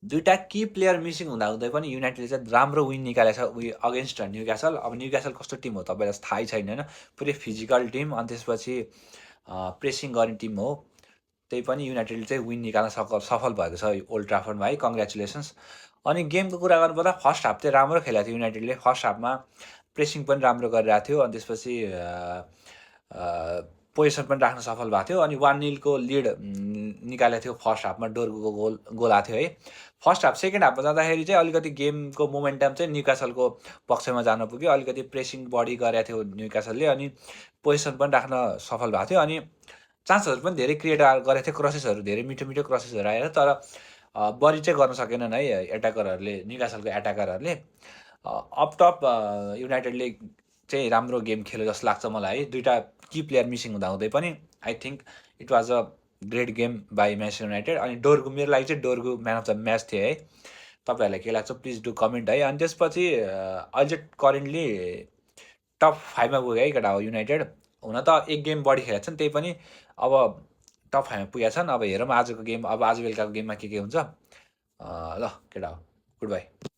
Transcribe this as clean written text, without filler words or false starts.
दुईटा की player missing हुँदाहुँदै पनि युनाइटेडले चाहिँ राम्रो विन निकालेको छ उयो अगेन्स्ट न्युक्यासल। अब न्युक्यासल कस्तो टिम हो तपाईँलाई थाहै छैन होइन, पुरै फिजिकल टिम, अनि त्यसपछि प्रेसिङ गर्ने टिम हो। त्यही पनि युनाइटेडले चाहिँ विन निकाल्न सफल भएको छ ओल्ड ट्राफर्डमा है, कङ्ग्रेचुलेसन्स। अनि गेमको कुरा गर्नुपर्दा फर्स्ट हाफ चाहिँ राम्रो खेलेको थियो युनाइटेडले। फर्स्ट हाफमा प्रेसिङ पनि राम्रो गरिरहेको थियो, अनि त्यसपछि पोजिसन पनि राख्न सफल भएको थियो, अनि 1-0 को लिड निकालेको थियो फर्स्ट हाफमा। डोर्गुको गोल आएको थियो है फर्स्ट हाफ। सेकेन्ड हाफमा जाँदाखेरि चाहिँ अलिकति गेमको मोमेन्टम चाहिँ न्युक्यासलको पक्षमा जान पुग्यो। अलिकति प्रेसिङ बढी गरेको थियो न्युक्यासलले, अनि पोजिसन पनि राख्न सफल भएको थियो, अनि चान्सहरू पनि धेरै क्रिएट गरेको थियो। क्रसेसहरू धेरै मिठो मिठो क्रसेसहरू आएर, तर बढी चाहिँ गर्न सकेनन् है एट्याकरहरूले, न्युक्यासलको एट्याकरहरूले। अप टप युनाइटेडले चाहिँ राम्रो गेम खेल्यो जस्तो लाग्छ मलाई है, दुईवटा की प्लेयर मिसिङ हुँदाहुँदै पनि। I think it was a great game by Manchester United. अनि डोर्गु, मेरो लागि चाहिँ डोर्गु म्यान अफ द म्याच थियो है। तपाईँहरूलाई के लाग्छ प्लिज डु कमेन्ट है। अनि त्यसपछि अहिले चाहिँ करेन्टली टप 5मा पुग्यो है केटा हो युनाइटेड। हुन त एक गेम बढी खेलेको छन्, त्यही पनि अब टप 5मा पुगेका छन्। अब हेरौँ आजको गेम, अब आज बेलुकाको गेममा के हुन्छ। ल केटा हो, गुड बाई।